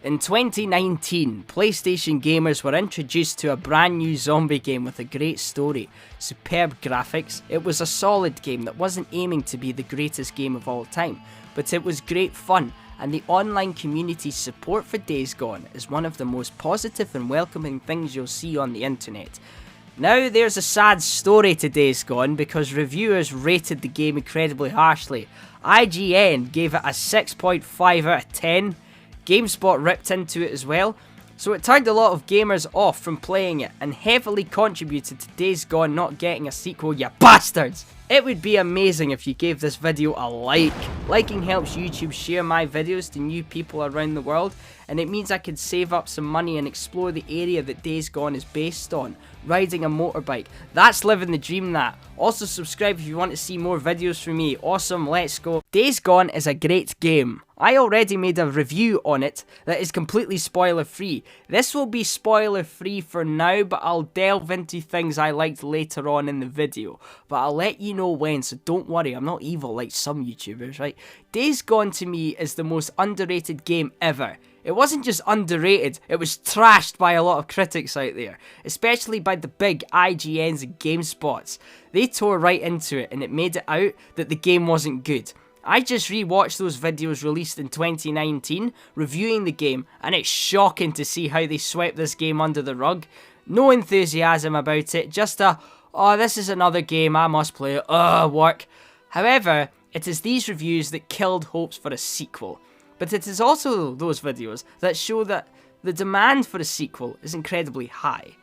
In 2019, PlayStation gamers were introduced to a brand new zombie game with a great story, superb graphics. It was a solid game that wasn't aiming to be the greatest game of all time, but it was great fun, and the online community's support for Days Gone is one of the most positive and welcoming things you'll see on the internet. Now there's a sad story to Days Gone because reviewers rated the game incredibly harshly. IGN gave it a 6.5 out of 10. GameSpot ripped into it as well, so it turned a lot of gamers off from playing it and heavily contributed to Days Gone not getting a sequel, you bastards! It would be amazing if you gave this video a like. Liking helps YouTube share my videos to new people around the world, and it means I can save up some money and explore the area that Days Gone is based on, riding a motorbike. That's living the dream, that. Also subscribe if you want to see more videos from me. Awesome, let's go. Days Gone is a great game. I already made a review on it that is completely spoiler free. This will be spoiler free for now, but I'll delve into things I liked later on in the video. But I'll let you know when, so don't worry, I'm not evil like some YouTubers, right? Days Gone to me is the most underrated game ever. It wasn't just underrated, it was trashed by a lot of critics out there, especially by the big IGNs and GameSpots. They tore right into it and it made it out that the game wasn't good. I just rewatched those videos released in 2019, reviewing the game, and it's shocking to see how they swept this game under the rug. No enthusiasm about it, just a, oh, this is another game, I must play it, work. However, it is these reviews that killed hopes for a sequel. But it is also those videos that show that the demand for a sequel is incredibly high.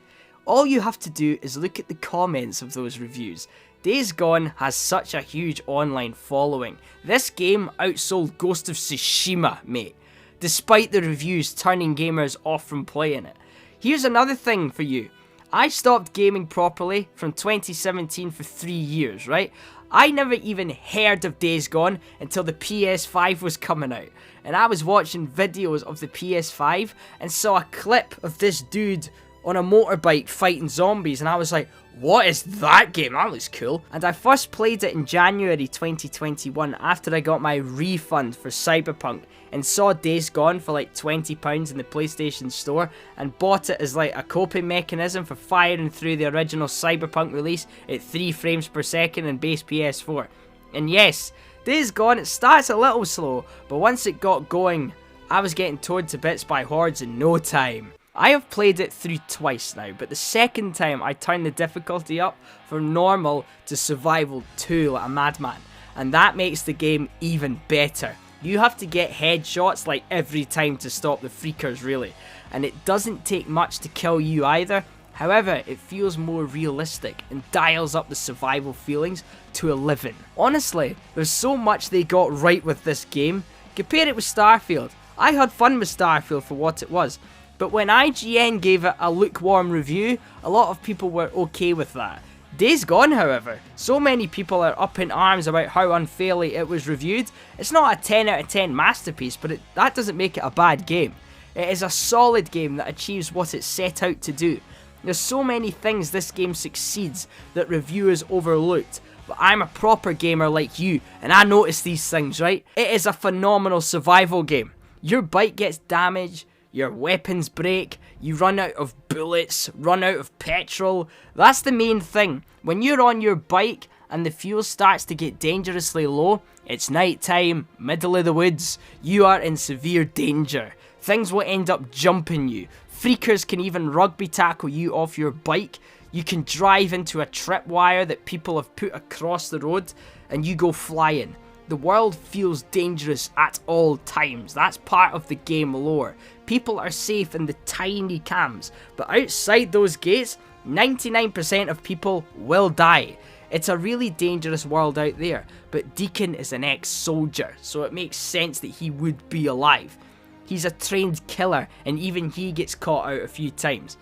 All you have to do is look at the comments of those reviews. Days Gone has such a huge online following. This game outsold Ghost of Tsushima, mate, despite the reviews turning gamers off from playing it. Here's another thing for you. I stopped gaming properly from 2017 for 3 years, right? I never even heard of Days Gone until the PS5 was coming out. And I was watching videos of the PS5 and saw a clip of this dude on a motorbike fighting zombies, and I was like, what is that game? That looks cool. And I first played it in January 2021 after I got my refund for Cyberpunk and saw Days Gone for like £20 in the PlayStation Store and bought it as like a coping mechanism for firing through the original Cyberpunk release at 3 frames per second in base PS4. And yes, Days Gone, it starts a little slow, but once it got going, I was getting torn to bits by hordes in no time. I have played it through twice now, but the second time I turned the difficulty up from normal to survival 2 like a madman, and that makes the game even better. You have to get headshots like every time to stop the freakers really, and it doesn't take much to kill you either. However, it feels more realistic and dials up the survival feelings to 11. Honestly, there's so much they got right with this game. Compare it with Starfield. I had fun with Starfield for what it was. But when IGN gave it a lukewarm review, a lot of people were okay with that. Days Gone, however, so many people are up in arms about how unfairly it was reviewed. It's not a 10 out of 10 masterpiece, but that doesn't make it a bad game. It is a solid game that achieves what it set out to do. There's so many things this game succeeds that reviewers overlooked, but I'm a proper gamer like you, and I notice these things, right? It is a phenomenal survival game. Your bike gets damaged, your weapons break, you run out of bullets, run out of petrol. That's the main thing. When you're on your bike and the fuel starts to get dangerously low, it's night time, middle of the woods, you are in severe danger. Things will end up jumping you. Freakers can even rugby tackle you off your bike. You can drive into a tripwire that people have put across the road and you go flying. The world feels dangerous at all times. That's part of the game lore. People are safe in the tiny camps, but outside those gates, 99% of people will die. It's a really dangerous world out there, but Deacon is an ex-soldier, so it makes sense that he would be alive. He's a trained killer, and even he gets caught out a few times.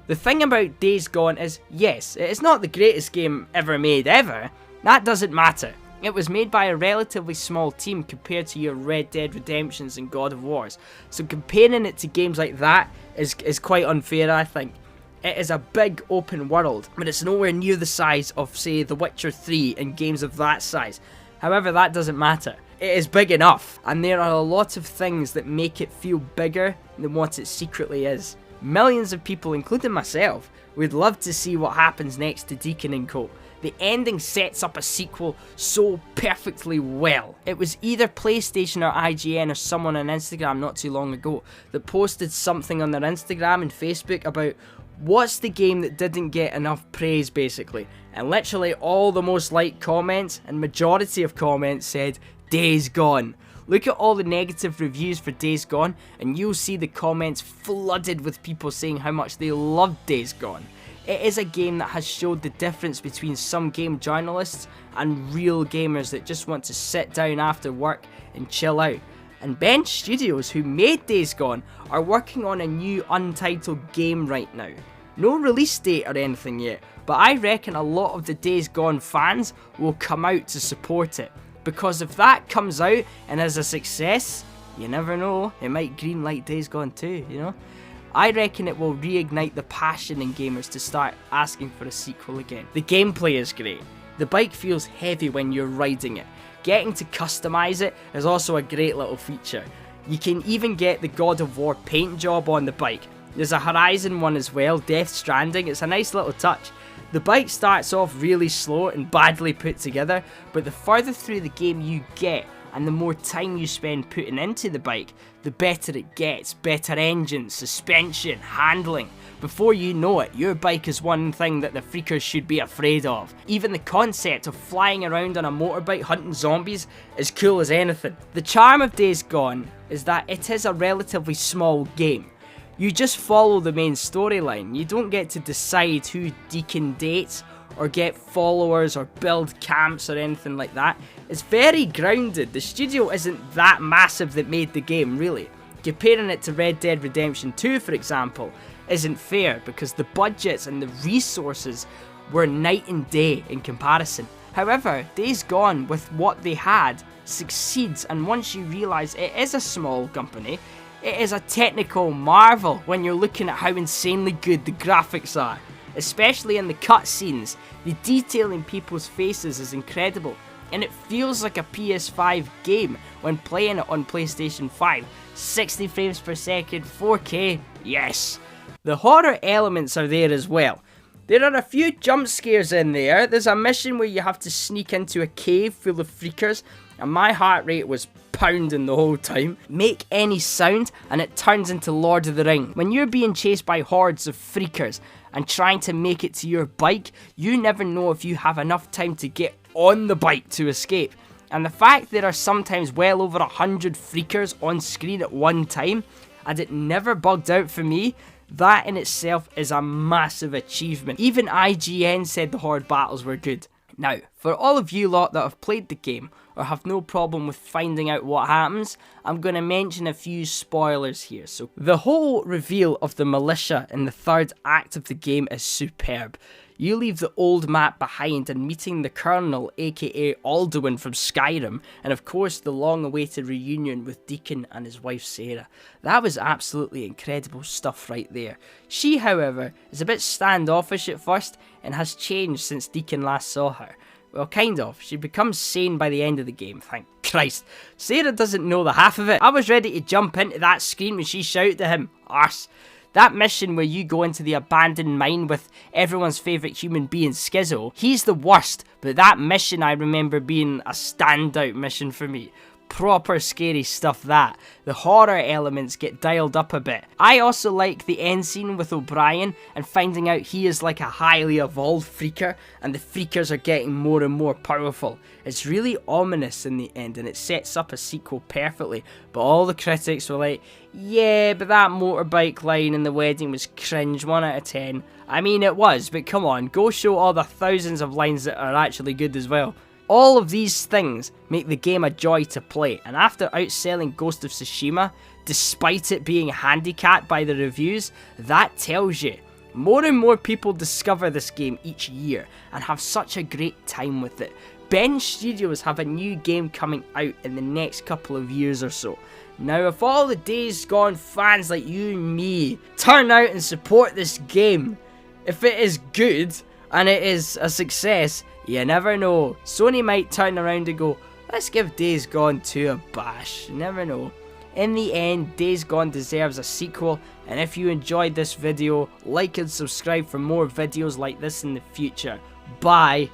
The thing about Days Gone is, yes, it is not the greatest game ever made ever. That doesn't matter. It was made by a relatively small team compared to your Red Dead Redemptions and God of Wars, so comparing it to games like that is quite unfair, I think. It is a big open world, but it's nowhere near the size of, say, The Witcher 3 and games of that size. However, that doesn't matter. It is big enough, and there are a lot of things that make it feel bigger than what it secretly is. Millions of people, including myself, would love to see what happens next to Deacon and Co. The ending sets up a sequel so perfectly well. It was either PlayStation or IGN or someone on Instagram not too long ago that posted something on their Instagram and Facebook about what's the game that didn't get enough praise, basically. And literally all the most liked comments and majority of comments said Days Gone. Look at all the negative reviews for Days Gone and you'll see the comments flooded with people saying how much they loved Days Gone. It is a game that has showed the difference between some game journalists and real gamers that just want to sit down after work and chill out. And Bench Studios, who made Days Gone, are working on a new untitled game right now. No release date or anything yet, but I reckon a lot of the Days Gone fans will come out to support it. Because if that comes out and is a success, you never know, it might greenlight Days Gone 2, you know? I reckon it will reignite the passion in gamers to start asking for a sequel again. The gameplay is great. The bike feels heavy when you're riding it. Getting to customize it is also a great little feature. You can even get the God of War paint job on the bike. There's a Horizon one as well, Death Stranding. It's a nice little touch. The bike starts off really slow and badly put together, but the further through the game you get, and the more time you spend putting into the bike, the better it gets. Better engine, suspension, handling. Before you know it, your bike is one thing that the freakers should be afraid of. Even the concept of flying around on a motorbike hunting zombies is cool as anything. The charm of Days Gone is that it is a relatively small game. You just follow the main storyline. You don't get to decide who Deacon dates, or get followers, or build camps, or anything like that. It's very grounded. The studio isn't that massive that made the game, really. Comparing it to Red Dead Redemption 2, for example, isn't fair, because the budgets and the resources were night and day in comparison. However, Days Gone, with what they had, succeeds, and once you realise it is a small company, it is a technical marvel when you're looking at how insanely good the graphics are. Especially in the cutscenes, the detail in people's faces is incredible, and it feels like a PS5 game when playing it on PlayStation 5. 60 frames per second, 4K, yes. The horror elements are there as well. There are a few jump scares in there. There's a mission where you have to sneak into a cave full of freakers, and my heart rate was pounding the whole time. Make any sound and it turns into Lord of the Rings. When you're being chased by hordes of freakers and trying to make it to your bike, you never know if you have enough time to get on the bike to escape. And the fact there are sometimes well over 100 freakers on screen at one time, and it never bugged out for me, that in itself is a massive achievement. Even IGN said the horde battles were good. Now, for all of you lot that have played the game, or have no problem with finding out what happens, I'm going to mention a few spoilers here. So, the whole reveal of the militia in the third act of the game is superb. You leave the old map behind and meeting the Colonel, aka Alduin from Skyrim, and of course the long-awaited reunion with Deacon and his wife Sarah. That was absolutely incredible stuff right there. She, however, is a bit standoffish at first and has changed since Deacon last saw her. Well, kind of. She becomes sane by the end of the game, thank Christ. Sarah doesn't know the half of it. I was ready to jump into that screen when she shouted to him, arse. That mission where you go into the abandoned mine with everyone's favourite human being, Skizzo, he's the worst, but that mission I remember being a standout mission for me. Proper scary stuff that. The horror elements get dialed up a bit. I also like the end scene with O'Brien and finding out he is like a highly evolved freaker and the freakers are getting more and more powerful. It's really ominous in the end and it sets up a sequel perfectly, but all the critics were like, yeah, but that motorbike line in the wedding was cringe, 1 out of 10. I mean it was, but come on, go show all the thousands of lines that are actually good as well. All of these things make the game a joy to play, and after outselling Ghost of Tsushima, despite it being handicapped by the reviews, that tells you more and more people discover this game each year and have such a great time with it. Bench Studios have a new game coming out in the next couple of years or so. Now, if all the Days Gone fans like you and me turn out and support this game, if it is good and it is a success, you never know. Sony might turn around and go, let's give Days Gone 2 a bash, you never know. In the end, Days Gone deserves a sequel, and if you enjoyed this video, like and subscribe for more videos like this in the future. Bye!